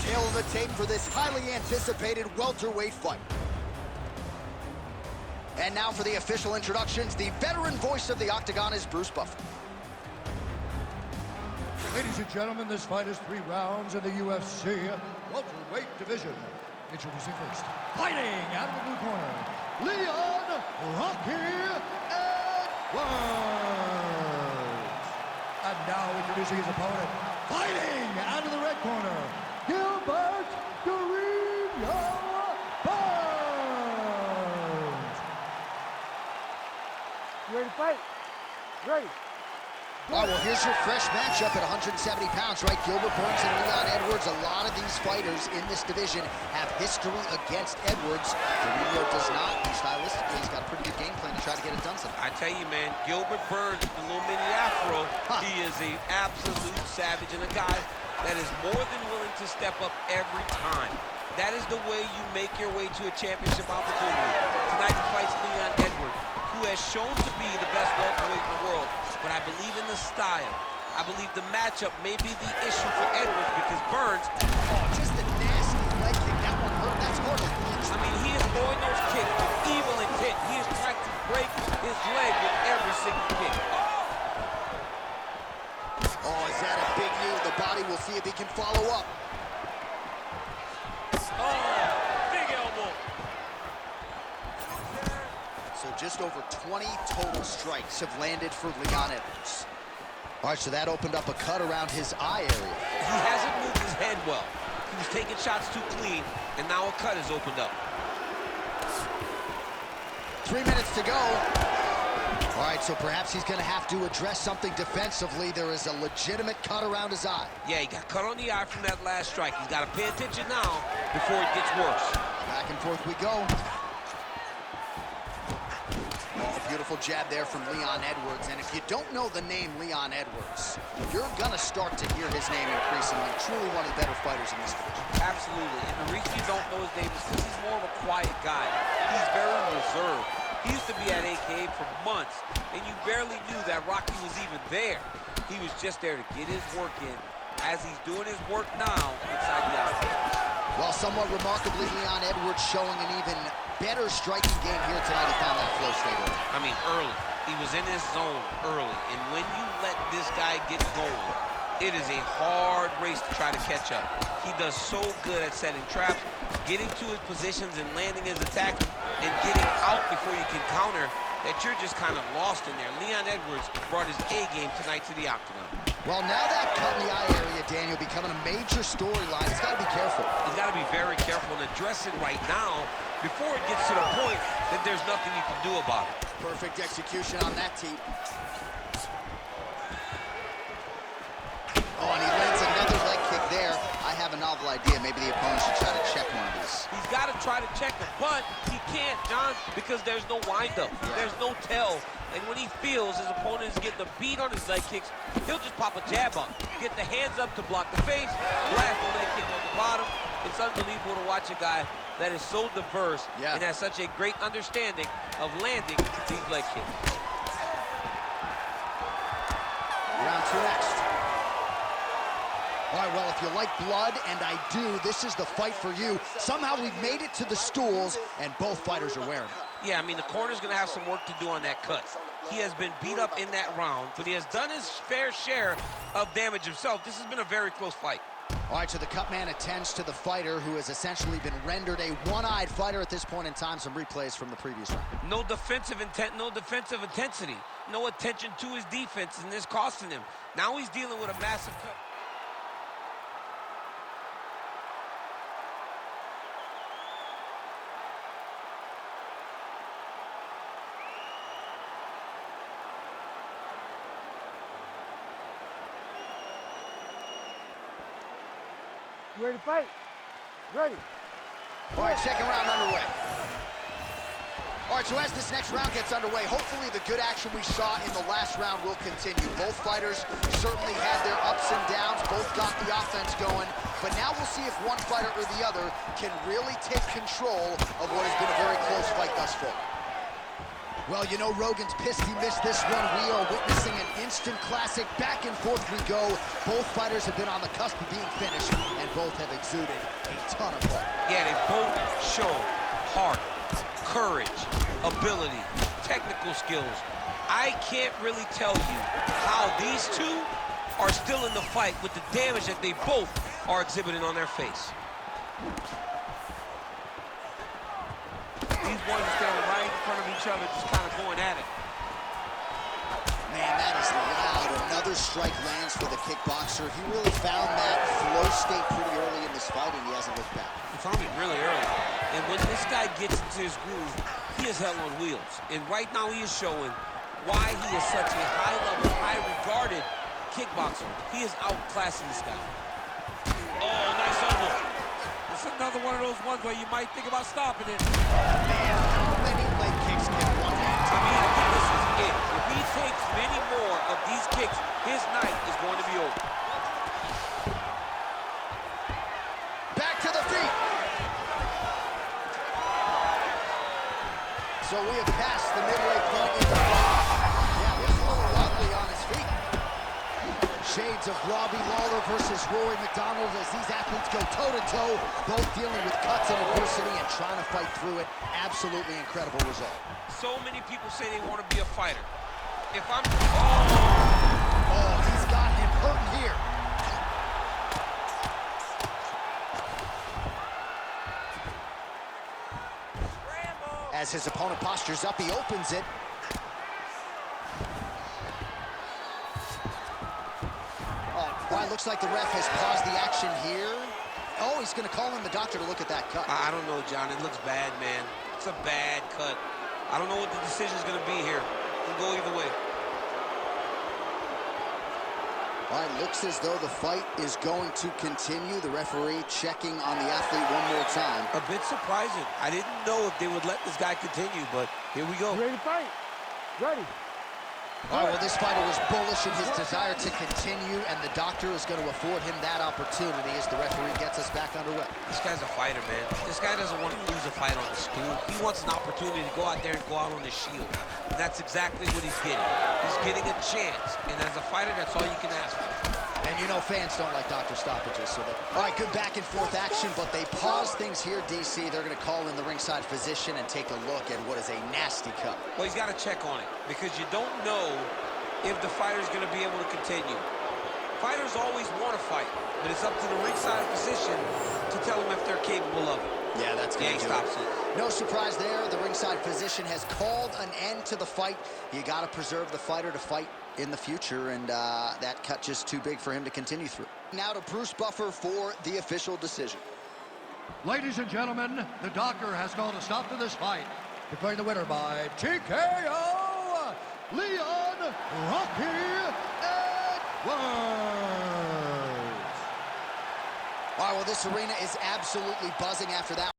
tail of the tape for this highly anticipated welterweight fight. And now for the official introductions, the veteran voice of the Octagon is Bruce Buffer. Ladies and gentlemen, this fight is 3 rounds in the UFC welterweight division. Introducing first, fighting out of the blue corner, Leon Rocky Edwards. And now introducing his opponent, fighting out of the red corner, Gilbert Guerrero Burns. You ready to fight? Ready. All right, well, here's your fresh matchup at 170 pounds, right? Gilbert Burns and Leon Edwards. A lot of these fighters in this division have history against Edwards. Guerrero does not. Stylistically, he's got a pretty good game plan to try to get it done sometime. I tell you, man, Gilbert Burns, the little mini afro, he is an absolute savage and a guy that is more than willing to step up every time. That is the way you make your way to a championship opportunity. Tonight he fights Leon Edwards, who has shown to be the best welterweight in the world. But I believe in the style. I believe the matchup may be the issue for Edwards because Burns... Oh, just a nasty leg kick. That one hurt. That's hard to punch. I mean, he is throwing those kicks with evil intent. He is trying to break his leg with every single kick. Oh, is that a big knee? The body, we'll see if he can follow up. Oh, big elbow. So just over 20 total strikes have landed for Leon Edwards. All right, so that opened up a cut around his eye area. He hasn't moved his head well. He was taking shots too clean, and now a cut has opened up. 3 minutes to go. All right, so perhaps he's going to have to address something defensively. There is a legitimate cut around his eye. Yeah, he got cut on the eye from that last strike. He's got to pay attention now before it gets worse. Back and forth we go. Oh, beautiful jab there from Leon Edwards. And if you don't know the name Leon Edwards, you're going to start to hear his name increasingly. Truly one of the better fighters in this division. Absolutely. And the reason you don't know his name is because he's more of a quiet guy. He's very reserved. He used to be at AKA for months, and you barely knew that Rocky was even there. He was just there to get his work in. As he's doing his work now inside the octagon. Well, somewhat remarkably, Leon Edwards showing an even better striking game here tonight. He found that flow state early. I mean, early. He was in his zone early. And when you let this guy get going, it is a hard race to try to catch up. He does so good at setting traps, getting to his positions and landing his attacks, and getting out before you can counter that you're just kind of lost in there. Leon Edwards brought his A game tonight to the octagon. Well, now that cut in the eye area, Daniel, becoming a major storyline. He's got to be careful. He's got to be very careful and address it right now before it gets to the point that there's nothing you can do about it. Perfect execution on that team. Oh, and he lands another leg kick there. I have a novel idea. Maybe the opponent should try to check one of these. He's got to try to check it, but he can't, John, because there's no windup. Yeah. There's no tell. And when he feels his opponent is getting a beat on his leg kicks, he'll just pop a jab up, get the hands up to block the face, blast the leg kick on the bottom. It's unbelievable to watch a guy that is so diverse and has such a great understanding of landing these leg kicks. Round 2 next. All right, well, if you like blood, and I do, this is the fight for you. Somehow we've made it to the stools, and both fighters are wearing it. Yeah, I mean, the corner's going to have some work to do on that cut. He has been beat up in that round, but he has done his fair share of damage himself. This has been a very close fight. All right, so the cut man attends to the fighter who has essentially been rendered a one-eyed fighter at this point in time. Some replays from the previous round. No defensive intent, no defensive intensity. No attention to his defense, and this costing him. Now he's dealing with a massive cut. You ready to fight? Ready. All right, second round underway. All right, so as this next round gets underway, hopefully the good action we saw in the last round will continue. Both fighters certainly had their ups and downs, both got the offense going, but now we'll see if one fighter or the other can really take control of what has been a very close fight thus far. Well, you know, Rogan's pissed he missed this one. We are witnessing an instant classic. Back and forth we go. Both fighters have been on the cusp of being finished, and both have exuded a ton of heart. Yeah, they both show heart, courage, ability, technical skills. I can't really tell you how these two are still in the fight with the damage that they both are exhibiting on their face. These ones are standing right in front of each other, just kind of going at it. Man, that is loud. Another strike lands for the kickboxer. He really found that flow state pretty early in this fight, and he hasn't looked back. He found it really early. And when this guy gets into his groove, he is hell on wheels. And right now he is showing why he is such a high-level, high-regarded kickboxer. He is outclassing this guy. Oh, nice elbow. It's another one of those ones where you might think about stopping it. Man, how many leg kicks can one hand I mean, I think this is it. If he takes many more of these kicks, his night is going to be over. Back to the feet. So we have passed the midway point in the fight. Yeah, looks a little wobbly on his feet. Shades of Robbie Lawler versus Rory McDonald as these athletes go toe-to-toe, both dealing with cuts and adversity and trying to fight through it. Absolutely incredible result. So many people say they want to be a fighter. If I'm... Oh, he's got him hurting here. As his opponent postures up, he opens it. Well, it looks like the ref has paused the action here. Oh, he's going to call in the doctor to look at that cut. I don't know, John. It looks bad, man. It's a bad cut. I don't know what the decision is going to be here. It can go either way. All right, looks as though the fight is going to continue. The referee checking on the athlete one more time. A bit surprising. I didn't know if they would let this guy continue, but here we go. You ready to fight? Ready. All right, well, this fighter was bullish in his desire to continue, and the doctor is going to afford him that opportunity as the referee gets us back underway. This guy's a fighter, man. This guy doesn't want to lose a fight on the stool. He wants an opportunity to go out there and go out on the shield. And that's exactly what he's getting. He's getting a chance. And as a fighter, that's all you can ask for. And you know fans don't like doctor stoppages, so that... All right, good back and forth action, but they pause things here, DC. They're going to call in the ringside physician and take a look at what is a nasty cut. Well, he's got to check on it because you don't know if the fighter's going to be able to continue. Fighters always want to fight, but it's up to the ringside physician to tell them if they're capable of it. Yeah, that's going to stops it. No surprise there. The ringside physician has called an end to the fight. You got to preserve the fighter to fight in the future, and that cut just too big for him to continue through. Now to Bruce Buffer for the official decision. Ladies and gentlemen, the doctor has called a stop to this fight, declaring the winner by TKO, Leon Rocky Edwards. All right, well, this arena is absolutely buzzing after that